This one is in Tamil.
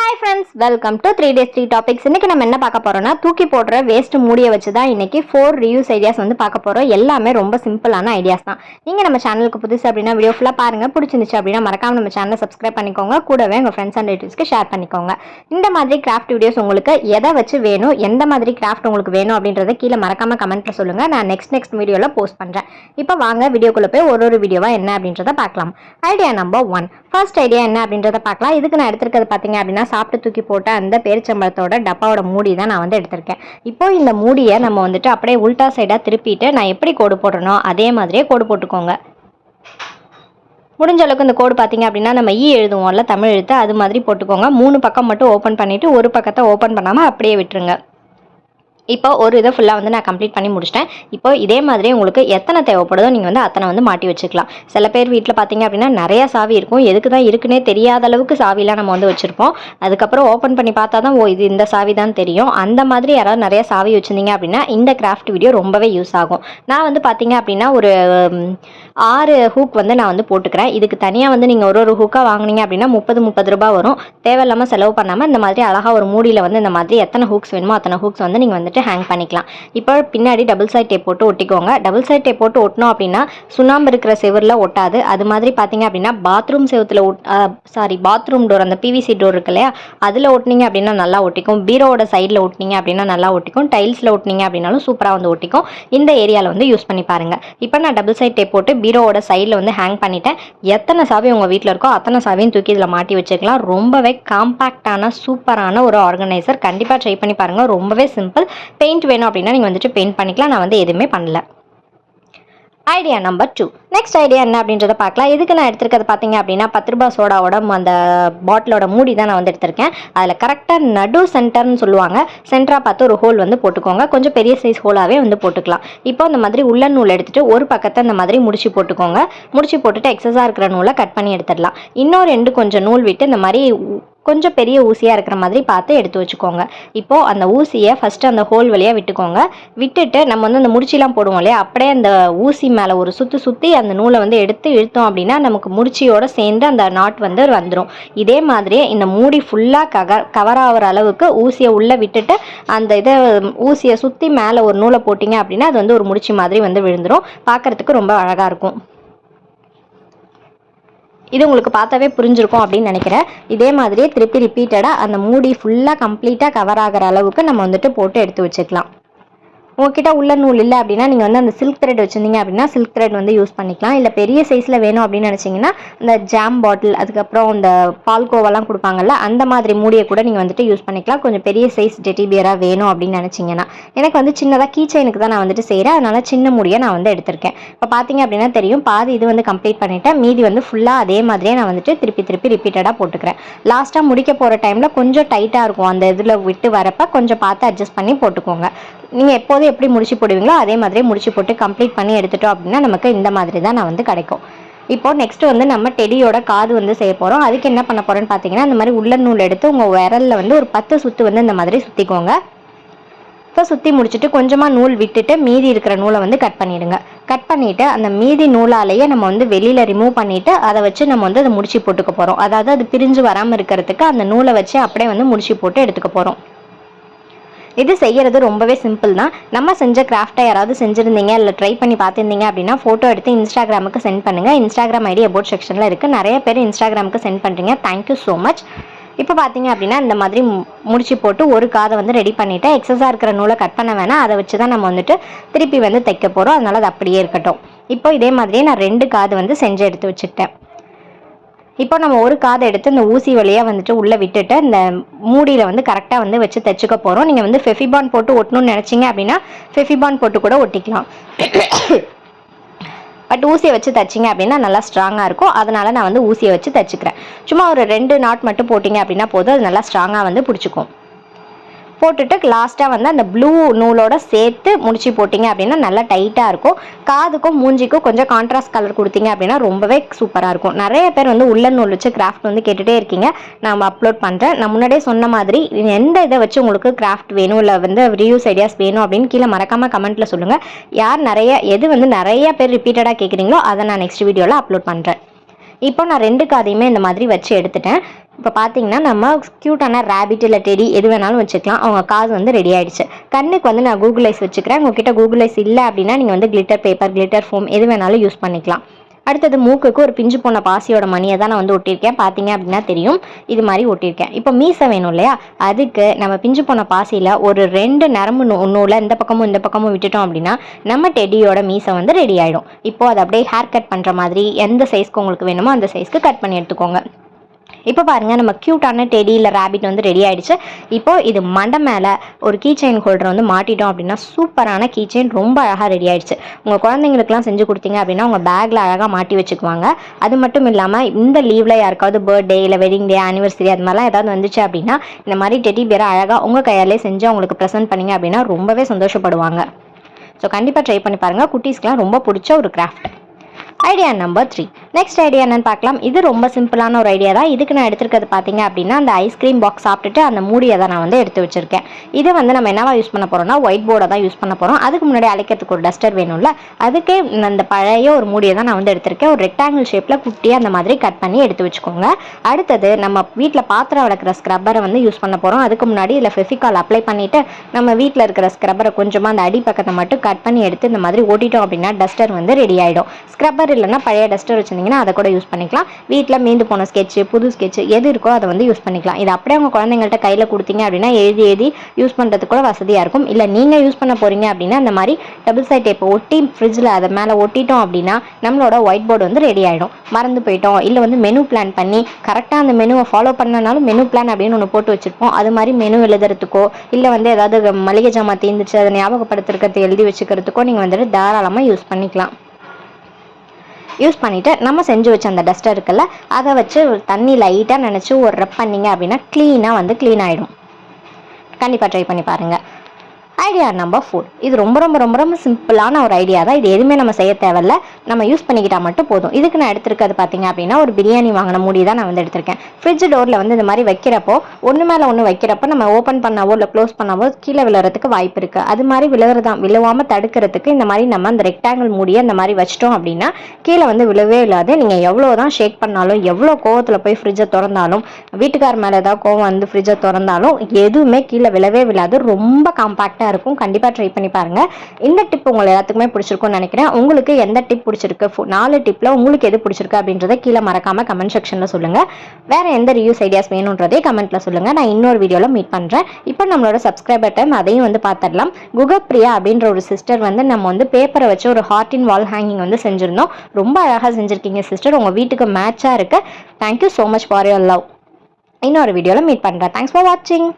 Hi friends, welcome to 3 days 3 topics. இன்னைக்கு நம்ம என்ன பார்க்க போறோம்னா தூக்கி போடுற வேஸ்ட் மூடியை வச்சு தான் இன்னைக்கு 4 reuse ஐடியாஸ் வந்து பார்க்க போறோம். எல்லாமே ரொம்ப சிம்பிளான ஐடியாஸ் தான். நீங்க நம்ம சேனலுக்கு புதுசு அப்படின்னா வீடியோ ஃபுல்லா பாருங்க. பிடிச்சிருந்துச்சு அப்படின்னா மறக்காம நம்ம சேனலை சப்ஸ்கிரைப் பண்ணிக்கோங்க. கூடவே உங்க ஃப்ரெண்ட்ஸ் அண்ட் ரிலேட்டிவ்ஸ்க்கு ஷேர் பண்ணிக்கோங்க. இந்த மாதிரி கிராஃப்ட் வீடியோஸ் உங்களுக்கு எதை வச்சு வேணும், எந்த மாதிரி கிராஃப்ட் உங்களுக்கு வேணும் அப்படின்றத கீழே மறக்காம கமெண்ட்ல சொல்லுங்க. நான் நெக்ஸ்ட் வீடியோல போஸ்ட் பண்றேன். இப்போ வாங்க வீடியோக்குள்ள போய் ஒரு வீடியோவா என்ன அப்படின்றத பார்க்கலாம். Idea number 1. ஃபர்ஸ்ட் ஐடியா என்ன அப்படின்றத பார்க்கலாம். இதுக்கு நான் எடுத்திருக்கிறது பார்த்தீங்க அப்படின்னா சாப்பிட்டு தூக்கி போட்ட அந்த பேரிச்சம்பழத்தோட டப்பாவோட மூடி தான் நான் வந்து எடுத்திருக்கேன். இப்போ இந்த மூடியை நம்ம வந்துட்டு அப்படியே உல்டா சைடாக திருப்பிட்டு நான் எப்படி கோடு போடுறனோ அதே மாதிரியே கோடு போட்டுக்கோங்க. முடிஞ்ச அளவுக்கு இந்த கோடு பார்த்தீங்க அப்படின்னா நம்ம எழுதுவோம்ல தமிழ் எழுத்து, அது மாதிரி போட்டுக்கோங்க. 3 பக்கம் மட்டும் ஓப்பன் பண்ணிவிட்டு ஒரு பக்கத்தை ஓப்பன் பண்ணாமல் அப்படியே விட்டுருங்க. இப்போ ஒரு இதை ஃபுல்லாக வந்து நான் கம்ப்ளீட் பண்ணி முடிச்சிட்டேன். இப்போ இதே மாதிரி உங்களுக்கு எத்தனை தேவைப்படுதோ நீங்கள் வந்து அத்தனை வந்து மாட்டி வச்சுக்கலாம். சில பேர் வீட்டில் பார்த்தீங்க அப்படின்னா நிறைய சாவி இருக்கும், எதுக்கு தான் இருக்குன்னே தெரியாத அளவுக்கு சாவிலாம் நம்ம வந்து வச்சுருப்போம். அதுக்கப்புறம் ஓப்பன் பண்ணி பார்த்தா தான் இது இந்த சாவி தான் தெரியும். அந்த மாதிரி யாராவது நிறைய சாவி வச்சுருந்தீங்க அப்படின்னா இந்த கிராஃப்ட் வீடியோ ரொம்பவே யூஸ் ஆகும். நான் வந்து பார்த்தீங்க அப்படின்னா ஒரு 6 ஹூக் வந்து நான் வந்து போட்டுக்கிறேன். இதுக்கு தனியாக வந்து நீங்கள் ஒரு ஹூக்காக வாங்கினீங்க அப்படின்னா 30 ரூபா வரும். தேவையில்லாமல் செலவு பண்ணாமல் இந்த மாதிரி அழகாக ஒரு மூடியில் வந்து இந்த மாதிரி எத்தனை ஹூக்ஸ் வேணுமோ அத்தனை ஹூக்ஸ் வந்து நீங்கள் வந்துட்டு ஹேங் பண்ணிக்கலாம். இப்போ பின்னாடி டபுள் சைட் டேப் போட்டு ஒட்டிக்கோங்க. டபுள் சைட் டேப் போட்டு ஒட்டினோம் அப்படின்னா சுண்ணாம்பு இருக்கிற செவரில் ஒட்டாது. அது மாதிரி பார்த்தீங்க அப்படின்னா பாத்ரூம் செவத்தில் பாத்ரூம் டோர், அந்த பிவிசி டோர் இருக்கு இல்லையா, அதில் ஒட்டினீங்க அப்படின்னா நல்லா ஒட்டிக்கும். பீரோவோட சைடில் ஒட்டினீங்க அப்படின்னா நல்லா ஒட்டிக்கும். டைல்ஸில் ஒட்டினீங்க அப்படின்னாலும் சூப்பராக வந்து ஒட்டிக்கும். இந்த ஏரியாவில் வந்து யூஸ் பண்ணி பாருங்கள். இப்போ நான் டபுள் சைட் டேப் போட்டு பீரோவோட சைடில் வந்து ஹேங் பண்ணிட்டேன். எத்தனை சாவி உங்கள் வீட்டில் இருக்கோ அத்தனை சாவியும் தூக்கி இதில் மாட்டி வச்சுக்கலாம். ரொம்பவே காம்பேக்டான சூப்பரான ஒரு ஆர்கனைசர். கண்டிப்பாக ட்ரை பண்ணி பாருங்கள். ரொம்பவே சிம்பிள். பெயிண்ட் வேணும் அப்படின்னா நீங்கள் வந்துட்டு பெயிண்ட் பண்ணிக்கலாம். நான் வந்து எதுவுமே பண்ணல. Idea number 2. நெக்ஸ்ட் ஐடியா என்ன அப்படின்றத பார்க்கலாம். இதுக்கு நான் எடுத்திருக்கிறது பார்த்தீங்க அப்படின்னா 10 ரூபா சோடாவோட அந்த பாட்டிலோட மூடி தான் நான் வந்து எடுத்திருக்கேன். அதில் கரெக்டாக நடு சென்டர்னு சொல்லுவாங்க, சென்டராக பார்த்து ஒரு ஹோல் வந்து போட்டுக்கோங்க. கொஞ்சம் பெரிய சைஸ் ஹோலாகவே வந்து போட்டுக்கலாம். இப்போ இந்த மாதிரி உள்ள நூல் எடுத்துகிட்டு ஒரு பக்கத்தை இந்த மாதிரி முடிச்சு போட்டுக்கோங்க. முடிச்சு போட்டுட்டு எக்ஸஸாக இருக்கிற நூலை கட் பண்ணி எடுத்துடலாம். இன்னொரு ரெண்டு கொஞ்சம் நூல் விட்டு இந்த மாதிரி கொஞ்சம் பெரிய ஊசியாக இருக்கிற மாதிரி பார்த்து எடுத்து வச்சுக்கோங்க. இப்போது அந்த ஊசியை ஃபஸ்ட்டு அந்த ஹோல் வழியாக விட்டுக்கோங்க. விட்டுட்டு நம்ம வந்து அந்த முடிச்சிலாம் போடுவோம் இல்லையா, அப்படியே அந்த ஊசி மேலே ஒரு சுற்றி அந்த நூலை வந்து எடுத்து இழுத்தோம் அப்படின்னா நமக்கு முடிச்சியோடு சேர்ந்து அந்த நாட் வந்து வந்துடும். இதே மாதிரியே இந்த மூடி ஃபுல்லாக கவர் ஆகிற அளவுக்கு ஊசியை உள்ளே விட்டுட்டு அந்த ஊசியை சுற்றி மேலே ஒரு நூலை போட்டிங்க அப்படின்னா அது வந்து ஒரு முடிச்சி மாதிரி வந்து விழுந்துடும். பார்க்குறதுக்கு ரொம்ப அழகாக இருக்கும். இது உங்களுக்கு பார்த்தாவே புரிஞ்சிருக்கும் அப்படின்னு நினைக்கிறேன். இதே மாதிரியே திருப்பி ரிப்பீட்டடாக அந்த மூடி ஃபுல்லாக கம்ப்ளீட்டாக கவர் ஆகிற அளவுக்கு நம்ம வந்துட்டு போட்டு எடுத்து வச்சுக்கலாம். உங்ககிட்ட உள்ள நூல் இல்லை அப்படின்னா நீங்கள் வந்து அந்த சில்க் த்ரெட் வச்சுருந்தீங்க அப்படின்னா சில்க் த்ரெட் வந்து யூஸ் பண்ணிக்கலாம். இல்லை பெரிய சைஸில் வேணும் அப்படின்னு நினச்சிங்கன்னா இந்த ஜாம் பாட்டில், அதுக்கப்புறம் இந்த பால்கோவெல்லாம் கொடுப்பாங்கல்ல, அந்த மாதிரி மூடியை கூட நீங்கள் வந்துட்டு யூஸ் பண்ணிக்கலாம். கொஞ்சம் பெரிய சைஸ் டெட்டி பியராக வேணும் அப்படின்னு நினச்சிங்கன்னா. எனக்கு வந்து சின்னதாக கீ செயினுக்கு தான் நான் வந்துட்டு செய்கிறேன், அதனால் சின்ன மூடியை நான் வந்து எடுத்திருக்கேன். இப்போ பார்த்தீங்க அப்படின்னா தெரியும், பாதி இது வந்து கம்ப்ளீட் பண்ணிவிட்டேன். மீதி வந்து ஃபுல்லாக அதே மாதிரியே நான் வந்துட்டு திருப்பி ரிப்பீட்டடாக போட்டுக்கிறேன். லாஸ்ட்டாக முடிக்க போகிற டைமில் கொஞ்சம் டைட்டாக இருக்கும், அந்த இதில் விட்டு வரப்போ கொஞ்சம் பார்த்து அட்ஜஸ்ட் பண்ணி போட்டுக்கோங்க. நீங்கள் எப்போதும் எப்படி முடிச்சு போடுவீங்களோ அதே மாதிரியே முடிச்சு போட்டு கம்ப்ளீட் பண்ணி எடுத்துட்டோம் அப்படின்னா நமக்கு இந்த மாதிரி தான் நான் வந்து கிடைக்கும். இப்போ நெக்ஸ்ட் வந்து நம்ம டெடியோட காது வந்து செய்ய போகிறோம். அதுக்கு என்ன பண்ண போகிறோன்னு பார்த்தீங்கன்னா இந்த மாதிரி உள்ள நூல் எடுத்து உங்கள் விரலில் வந்து ஒரு 10 சுற்று வந்து இந்த மாதிரி சுற்றிக்கோங்க. இப்போ சுற்றி முடிச்சுட்டு கொஞ்சமாக நூல் விட்டுட்டு மீதி இருக்கிற நூலை வந்து கட் பண்ணிவிடுங்க. கட் பண்ணிவிட்டு அந்த மீதி நூலாலேயே நம்ம வந்து வெளியில் ரிமூவ் பண்ணிவிட்டு அதை வச்சு நம்ம வந்து அதை முடிச்சு போட்டுக்க போகிறோம். அதாவது அது பிரிஞ்சு வராமல் இருக்கிறதுக்கு அந்த நூலை வச்சு அப்படியே வந்து முடிச்சு போட்டு எடுத்துக்க போகிறோம். இது செய்கிறது ரொம்பவே சிம்பிள் தான். நம்ம செஞ்ச கிராஃப்டை யாராவது செஞ்சுருந்தீங்க இல்லை ட்ரை பண்ணி பார்த்துருந்தீங்க அப்படின்னா ஃபோட்டோ எடுத்து இன்ஸ்டாகிராமுக்கு சென்ட் பண்ணுங்கள். இன்ஸ்டாகிராம் ஐடி அபவுட் செக்ஷனில் இருக்குது. நிறைய பேர் இன்ஸ்டாகிராமுக்கு சென்ட் பண்ணுறீங்க. Thank you so much. இப்போ பார்த்தீங்க அப்படின்னா இந்த மாதிரி முடிச்சு போட்டு ஒரு காதை வந்து ரெடி பண்ணிவிட்டு எக்ஸஸாக இருக்கிற நூலை கட் பண்ண வேணாம், அதை வச்சு தான் நம்ம வந்துட்டு திருப்பி வந்து தைக்க போகிறோம். அதனால் அது அப்படியே இருக்கட்டும். இப்போ இதே மாதிரியே நான் 2 காது வந்து செஞ்சு எடுத்து வச்சுக்கிட்டேன். இப்போ நம்ம ஒரு காதை எடுத்து இந்த ஊசி வழியாக வந்துட்டு உள்ளே விட்டுட்டு இந்த மூடியில் வந்து கரெக்டாக வந்து வச்சு தைச்சிக்க போகிறோம். நீங்கள் வந்து ஃபெஃபிபான் போட்டு ஒட்டணும்னு நினச்சிங்க அப்படின்னா ஃபெஃபிபான் போட்டு கூட ஒட்டிக்கலாம். பட் ஊசியை வச்சு தைச்சிங்க அப்படின்னா நல்லா ஸ்ட்ராங்காக இருக்கும். அதனால் நான் வந்து ஊசியை வச்சு தைச்சிக்கிறேன். சும்மா ஒரு 2 நாட் மட்டும் போட்டிங்க அப்படின்னா போதும், அது நல்லா ஸ்ட்ராங்காக வந்து பிடிச்சிக்கும். போட்டுட்டு லாஸ்ட்டாக வந்து அந்த ப்ளூ நூலோட சேர்த்து முடிச்சு போட்டிங்க அப்படின்னா நல்லா டைட்டாக இருக்கும். காதுக்கும் மூஞ்சிக்கும் கொஞ்சம் கான்ட்ராஸ்ட் கலர் கொடுத்தீங்க அப்படின்னா ரொம்பவே சூப்பராக இருக்கும். நிறைய பேர் வந்து உள்ள நூல் வச்சு கிராஃப்ட் வந்து கேட்டுகிட்டே இருக்கீங்க. நான் அப்லோட் பண்ணுறேன். நான் முன்னாடியே சொன்ன மாதிரி எந்த இதை வச்சு உங்களுக்கு கிராஃப்ட் வேணும் இல்லை வந்து ரீயூஸ் ஐடியாஸ் வேணும் அப்படின்னு கீழே மறக்காமல் கமெண்ட்டில் சொல்லுங்கள். எது வந்து நிறைய பேர் ரிப்பீட்டடாக கேட்குறீங்களோ அதை நான் நெக்ஸ்ட் வீடியோவில் அப்லோட் பண்ணுறேன். இப்போ நான் 2 காதையுமே இந்த மாதிரி வச்சு எடுத்துட்டேன். இப்போ பார்த்தீங்கன்னா நம்ம க்யூட்டான ரேபிட் இல்லை டெடி எது வேணாலும் வச்சுக்கலாம். அவங்க காது வந்து ரெடி ஆயிடுச்சு. கண்ணுக்கு வந்து நான் கூகுள் ஐஸ் வச்சுக்கிறேன். உங்ககிட்ட கூகுள் ஐஸ் இல்லை அப்படின்னா நீங்கள் வந்து கிளிட்டர் பேப்பர், கிளிட்டர் ஃபோம் எது வேணாலும் யூஸ் பண்ணிக்கலாம். அடுத்தது மூக்குக்கு ஒரு பிஞ்சு போன பாசியோட மணியை தான் நான் வந்து ஒட்டியிருக்கேன். பார்த்தீங்க அப்படின்னா தெரியும், இது மாதிரி ஒட்டியிருக்கேன். இப்போ மீசை வேணும் இல்லையா, அதுக்கு நம்ம பிஞ்சு போன பாசியில் ஒரு 2 நரம்பு நூலை இந்த பக்கமும் விட்டுட்டோம் அப்படின்னா நம்ம டெடியோட மீசை வந்து ரெடி ஆகிடும். இப்போ அதை அப்படியே ஹேர் கட் பண்ணுற மாதிரி எந்த சைஸ்க்கு உங்களுக்கு வேணுமோ அந்த சைஸ்க்கு கட் பண்ணி எடுத்துக்கோங்க. இப்போ பாருங்கள், நம்ம க்யூட்டான டெடி இல்லை ரேபிட் வந்து ரெடி ஆகிடுச்சு. இப்போது இது மண்டை மேலே ஒரு கீ செயின் ஹோல்டர் வந்து மாட்டிட்டோம் அப்படின்னா சூப்பரான கீ செயின் ரொம்ப அழகாக ரெடி ஆகிடுச்சு. உங்கள் குழந்தைங்களுக்குலாம் செஞ்சு கொடுத்தீங்க அப்படின்னா உங்கள் பேக்கில் அழகாக மாட்டி வச்சுக்குவாங்க. அது மட்டும் இல்லாமல் இந்த லீவில் யாருக்காவது பர்த்டே இல்லை வெட்டிங் டே, ஆனிவர்சரி அது மாதிரிலாம் ஏதாவது வந்துச்சு அப்படின்னா இந்த மாதிரி டெடி பேரை அழகாக உங்கள் கையாலே செஞ்சு அவங்களுக்கு ப்ரெசென்ட் பண்ணிங்க அப்படின்னா ரொம்பவே சந்தோஷப்படுவாங்க. ஸோ கண்டிப்பாக ட்ரை பண்ணி பாருங்கள். குட்டீஸ்க்குலாம் ரொம்ப பிடிச்ச ஒரு craft. Idea number 3. Next idea என்னன்னு பார்க்கலாம். இது ரொம்ப சிம்பிளான ஒரு ஐடியா தான். இதுக்கு நான் எடுத்துருக்கிறது பார்த்தீங்க அப்படின்னா அந்த ஐஸ்கிரீம் பாக்ஸ் சாப்பிட்டுட்டு அந்த மூடியை தான் நான் வந்து எடுத்து வச்சிருக்கேன். இதை வந்து நம்ம என்னவா யூஸ் பண்ண போகிறோம்னா ஒயிட் போர்டை தான் யூஸ் பண்ண போகிறோம். அதுக்கு முன்னாடி அழைக்கிறதுக்கு ஒரு டஸ்டர் வேணும்ல, அதுக்கே அந்த பழைய ஒரு மூடியை தான் நான் வந்து எடுத்திருக்கேன். ஒரு ரெக்டாங்கிள் ஷேப்பில் குட்டியாக அந்த மாதிரி கட் பண்ணி எடுத்து வச்சுக்கோங்க. அடுத்தது நம்ம வீட்டில் பாத்திரம் விளக்குற ஸ்க்ரப்பரை வந்து யூஸ் பண்ண போகிறோம். அதுக்கு முன்னாடி இதில் ஃபெவிகால் அப்ளை பண்ணிவிட்டு நம்ம வீட்டில் இருக்கிற ஸ்க்ரப்பரை கொஞ்சமாக அந்த அடி பக்கத்தை மட்டும் கட் பண்ணி எடுத்து இந்த மாதிரி ஓட்டிட்டோம் அப்படின்னா டஸ்டர் வந்து ரெடி ஆகிடும். ஸ்க்ரப்பர் இல்லைன்னா பழைய டஸ்டர் வச்சுருந்தீங்கன்னா அதை கூட யூஸ் பண்ணிக்கலாம். வீட்டில் மீந்து போன ஸ்கெட்சு, புது ஸ்கெட்சு எது இருக்கோ அதை வந்து யூஸ் பண்ணிக்கலாம். இது அப்படியே அவங்க குழந்தைங்கள்ட்ட கையில் கொடுத்தீங்க அப்படின்னா எழுதி யூஸ் பண்ணுறதுக்கு கூட வசதியாக இருக்கும். இல்லை நீங்கள் யூஸ் பண்ண போகிறீங்க அப்படின்னா இந்த மாதிரி டபுள் சைட் டேப்பை ஒட்டி ஃப்ரிட்ஜில் அதை மேலே ஒட்டிட்டோம் அப்படின்னா நம்மளோட ஒயிட் போர்டு வந்து ரெடி ஆகிடும். மறந்து போயிட்டோம் இல்லை வந்து மெனு பிளான் பண்ணி கரெக்டாக அந்த மெனுவை ஃபாலோ பண்ணனாலும் மெனு பிளான் அப்படின்னு ஒன்று போட்டு வச்சுருப்போம். அது மாதிரி மெனு எழுதுறதுக்கோ இல்லை வந்து ஏதாவது மளிகை ஜாமான் தீர்ந்துச்சு அதை ஞாபகப்படுத்துறதுக்கு எழுதி வச்சுக்கிறதுக்கோ நீங்கள் வந்துட்டு தாராளமாக யூஸ் பண்ணிக்கலாம். யூஸ் பண்ணிவிட்டு நம்ம செஞ்சு வச்ச அந்த டஸ்டர் இருக்குல்ல, அதை வச்சு தண்ணி லைட்டாக நினச்சி ஒரு ரப் பண்ணிங்க அப்படின்னா க்ளீனாக வந்து க்ளீன் ஆகிடும். கண்டிப்பாக ட்ரை பண்ணி பாருங்கள். Idea number 4. இது ரொம்ப ரொம்ப ரொம்ப ரொம்ப சிம்பிளான ஒரு ஐடியா தான். இது எதுவுமே நம்ம செய்ய தேவையில்ல, நம்ம யூஸ் பண்ணிக்கிட்டால் மட்டும் போதும். இதுக்கு நான் எடுத்துருக்கிறது பார்த்தீங்க அப்படின்னா ஒரு பிரியாணி வாங்கின மூடி தான் நான் வந்து எடுத்திருக்கேன். ஃப்ரிட்ஜ் டோரில் வந்து இந்த மாதிரி வைக்கிறப்போ ஒன்று மேலே ஒன்று வைக்கிறப்போ நம்ம ஓப்பன் பண்ணாவோ இல்லை க்ளோஸ் பண்ணாவோ கீழே விழுறதுக்கு வாய்ப்பு இருக்குது. அது மாதிரி விழுவாமல் தடுக்கிறதுக்கு இந்த மாதிரி நம்ம அந்த ரெக்டாங்கிள் மூடியை இந்த மாதிரி வச்சிட்டோம் அப்படின்னா கீழே வந்து விழவே இல்லாது. நீங்கள் எவ்வளோ தான் ஷேக் பண்ணாலும் எவ்வளோ கோவத்தில் போய் ஃப்ரிட்ஜை திறந்தாலும் வீட்டுக்கார் மேலே ஏதாவது கோவம் வந்து ஃப்ரிட்ஜை திறந்தாலும் எதுவுமே கீழே விழவே விழாது. ரொம்ப காம்பாக்டாக இருக்கும். கண்டிப்பா ட்ரை பண்ணி பாருங்க. இந்த டிப் உங்களுக்கு எல்லாத்துக்குமே பிடிச்சிருக்கும்னு நினைக்கிறேன். உங்களுக்கு எந்த டிப் பிடிச்சிருக்கு, 4 டிப்ல உங்களுக்கு எது பிடிச்சிருக்கு அப்படின்றத கீழே மறக்காம கமெண்ட் செக்ஷன்ல சொல்லுங்க. வேற எந்த ரிவ்யூஸ் ஐடியாஸ் வேணும்ன்றதே கமெண்ட்ல சொல்லுங்க. நான் இன்னொரு வீடியோல மீட் பண்றேன். இப்போ நம்மளோட சப்ஸ்கிரைபர் டைம் அதையும் வந்து பார்த்துடலாம். குகப்பிரியா அப்படின்ற ஒரு சிஸ்டர் வந்து நம்ம வந்து பேப்பரை வச்சு ஒரு ஹார்ட் இன் வால் ஹேங்கிங் வந்து செஞ்சிருந்தோம். ரொம்ப அழகா செஞ்சிருக்கீங்க சிஸ்டர். உங்க வீட்டுக்கு மேட்சா இருக்கு. Thank you so much for your love. இன்னொரு வீடியோல மீட் பண்றேன். தேங்க்ஸ் ஃபார் வாட்சிங்.